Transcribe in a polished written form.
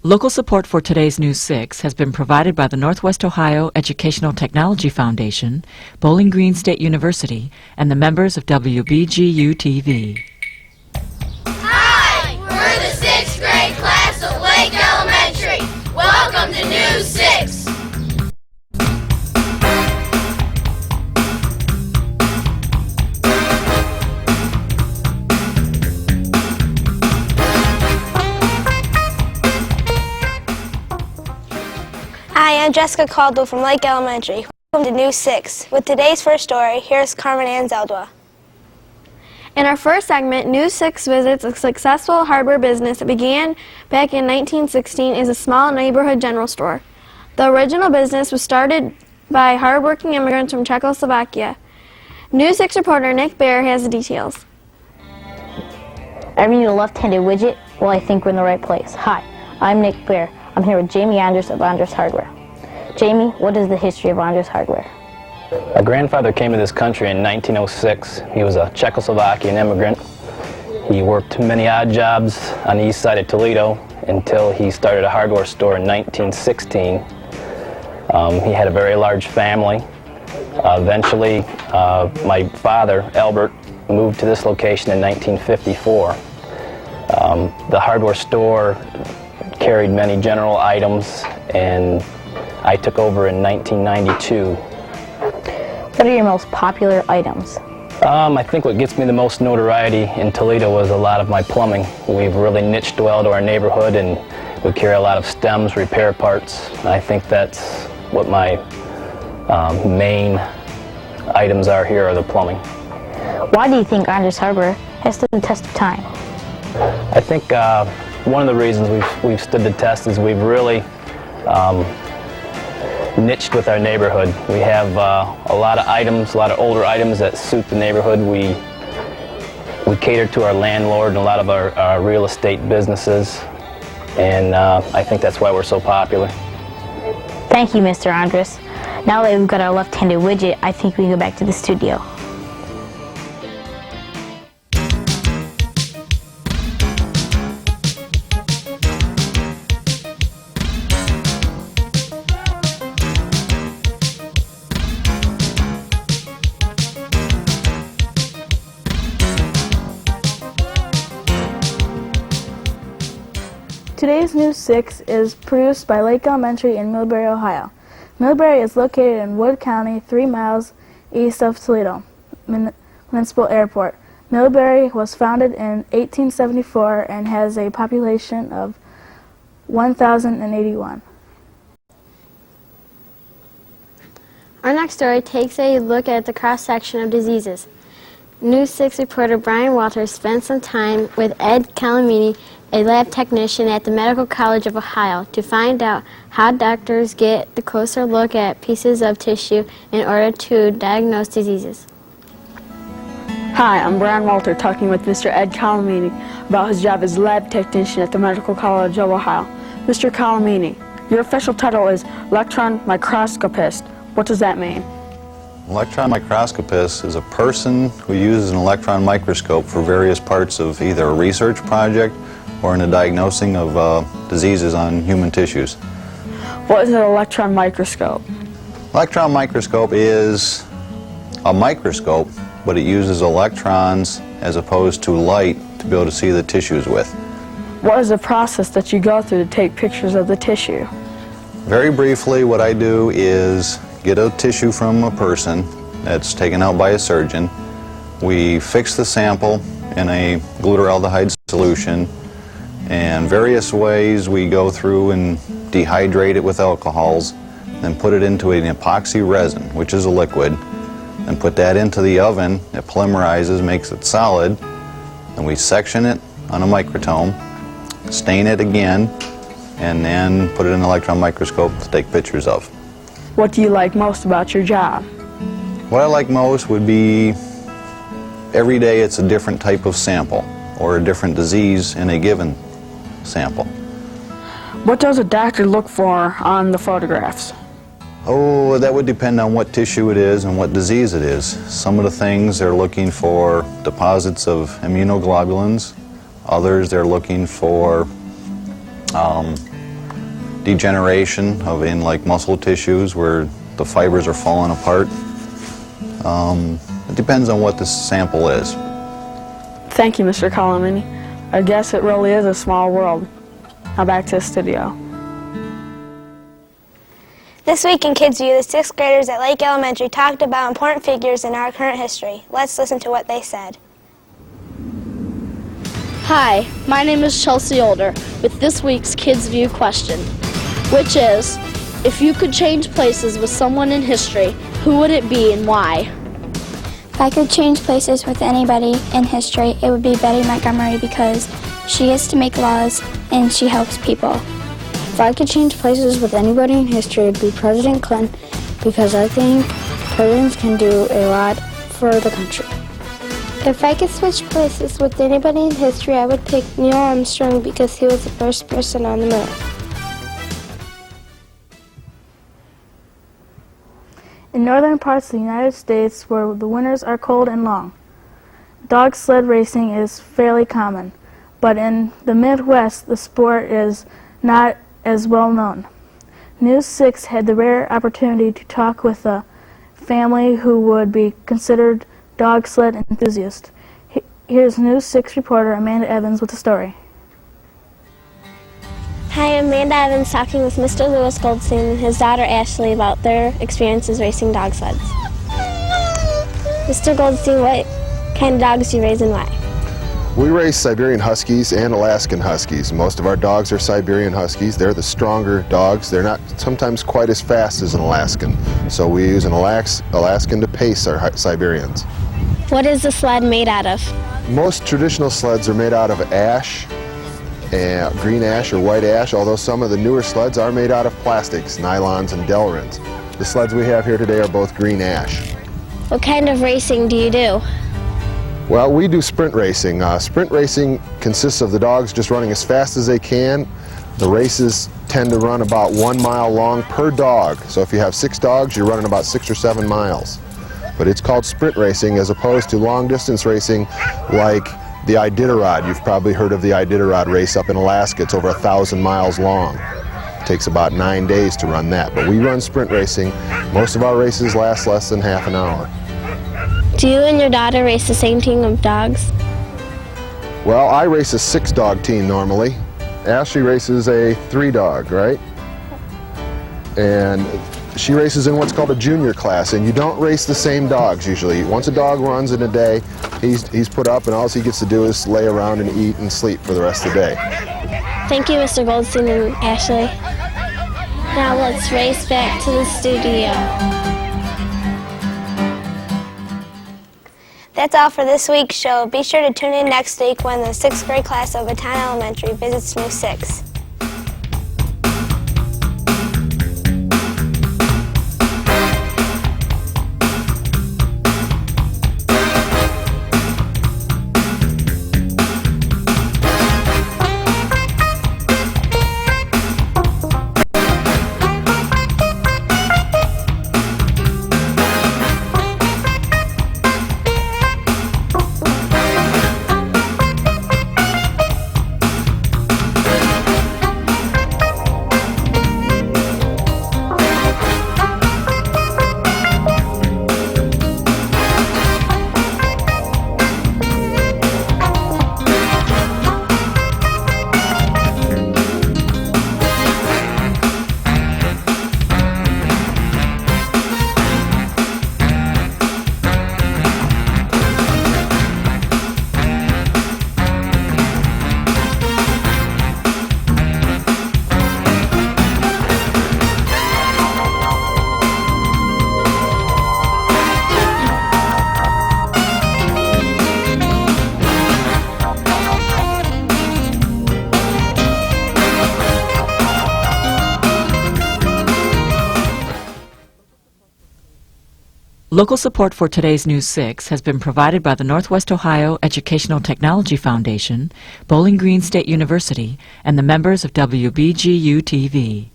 Local support for today's News 6 has been provided by the Northwest Ohio Educational Technology Foundation, Bowling Green State University, and the members of WBGU-TV. Hi, we're the 6th grade class of Lake Elementary. Welcome to News 6. Hi, I'm Jessica Caldwell from Lake Elementary. Welcome to News 6. With today's first story, here's Carmen Ann Zeldwa. In our first segment, News 6 visits a successful hardware business that began back in 1916 as a small neighborhood general store. The original business was started by hardworking immigrants from Czechoslovakia. News 6 reporter Nick Baer has the details. Ever need a left-handed widget? Well, I think we're in the right place. Hi, I'm Nick Baer. I'm here with Jamie Andrus of Andrus Hardware. Jamie, what is the history of Andrus Hardware? My grandfather came to this country in 1906. He was a Czechoslovakian immigrant. He worked many odd jobs on the east side of Toledo until he started a hardware store in 1916. He had a very large family. Eventually, my father, Albert, moved to this location in 1954. The hardware store carried many general items, and I took over in 1992. What are your most popular items? I think what gets me the most notoriety in Toledo was a lot of my plumbing. We've really niched well to our neighborhood, and we carry a lot of stems, repair parts. I think that's what my main items are here, are the plumbing. Why do you think Andrus Hardware has stood the test of time? I think one of the reasons we've stood the test is we've really niched with our neighborhood. We have a lot of items, a lot of older items that suit the neighborhood. We cater to our landlord and a lot of our real estate businesses, and I think that's why we're so popular. Thank you, Mr. Andrus. Now that we've got our left-handed widget, I think we can go back to the studio. Today's News 6 is produced by Lake Elementary in Millbury, Ohio. Millbury is located in Wood County, 3 miles east of Toledo Municipal Airport. Millbury was founded in 1874 and has a population of 1,081. Our next story takes a look at the cross-section of diseases. News 6 reporter Brian Walters spent some time with Ed Calamini, a lab technician at the Medical College of Ohio, to find out how doctors get the closer look at pieces of tissue in order to diagnose diseases. Hi, I'm Brian Walter talking with Mr. Ed Calamini about his job as lab technician at the Medical College of Ohio. Mr. Calamini, your official title is electron microscopist. What does that mean? Electron microscopist is a person who uses an electron microscope for various parts of either a research project or in the diagnosing of diseases on human tissues. What is an electron microscope? Electron microscope is a microscope, but it uses electrons as opposed to light to be able to see the tissues with. What is the process that you go through to take pictures of the tissue? Very briefly, what I do is get a tissue from a person that's taken out by a surgeon. We fix the sample in a glutaraldehyde solution, and various ways we go through and dehydrate it with alcohols, then put it into an epoxy resin, which is a liquid, and put that into the oven. It polymerizes, makes it solid, and we section it on a microtome, stain it again, and then put it in an electron microscope to take pictures of. What do you like most about your job? What I like most would be every day it's a different type of sample or a different disease in a given sample. What does a doctor look for on the photographs? Oh, that would depend on what tissue it is and what disease it is. Some of the things they're looking for deposits of immunoglobulins. Others they're looking for degeneration in like muscle tissues where the fibers are falling apart. It depends on what the sample is. Thank you, Mr. Calamini. I guess it really is a small world. Now back to the studio. This week in Kids View, the 6th graders at Lake Elementary talked about important figures in our current history. Let's listen to what they said. Hi, my name is Chelsea Older with this week's Kids View question, which is, if you could change places with someone in history, who would it be and why? If I could change places with anybody in history, it would be Betty Montgomery because she gets to make laws and she helps people. If I could change places with anybody in history, it would be President Clinton because I think presidents can do a lot for the country. If I could switch places with anybody in history, I would pick Neil Armstrong because he was the first person on the moon. In northern parts of the United States, where the winters are cold and long, dog sled racing is fairly common, but in the Midwest, the sport is not as well known. News 6 had the rare opportunity to talk with a family who would be considered dog sled enthusiasts. Here's News 6 reporter Amanda Evans with the story. Hi, I'm Amanda Evans talking with Mr. Lewis Goldstein and his daughter Ashley about their experiences racing dog sleds. Mr. Goldstein, what kind of dogs do you raise and why? We raise Siberian Huskies and Alaskan Huskies. Most of our dogs are Siberian Huskies. They're the stronger dogs. They're not sometimes quite as fast as an Alaskan. So we use an Alaskan to pace our Siberians. What is the sled made out of? Most traditional sleds are made out of ash, green ash or white ash, although some of the newer sleds are made out of plastics, nylons and Delrins. The sleds we have here today are both green ash. What kind of racing do you do? Well, we do sprint racing. Sprint racing consists of the dogs just running as fast as they can. The races tend to run about 1 mile long per dog. So if you have 6 dogs, you're running about 6 or 7 miles. But it's called sprint racing as opposed to long distance racing like the Iditarod. You've probably heard of the Iditarod race up in Alaska. It's over 1,000 miles long. It takes about 9 days to run that. But we run sprint racing. Most of our races last less than half an hour. Do you and your daughter race the same team of dogs? Well, I race a 6-dog team normally. Ashley races a 3-dog, right? And she races in what's called a junior class, and you don't race the same dogs usually. Once a dog runs in a day, he's put up, and all he gets to do is lay around and eat and sleep for the rest of the day. Thank you, Mr. Goldstein and Ashley. Now let's race back to the studio. That's all for this week's show. Be sure to tune in next week when the 6th grade class of Baton Elementary visits News 6. Local support for today's News 6 has been provided by the Northwest Ohio Educational Technology Foundation, Bowling Green State University, and the members of WBGU-TV.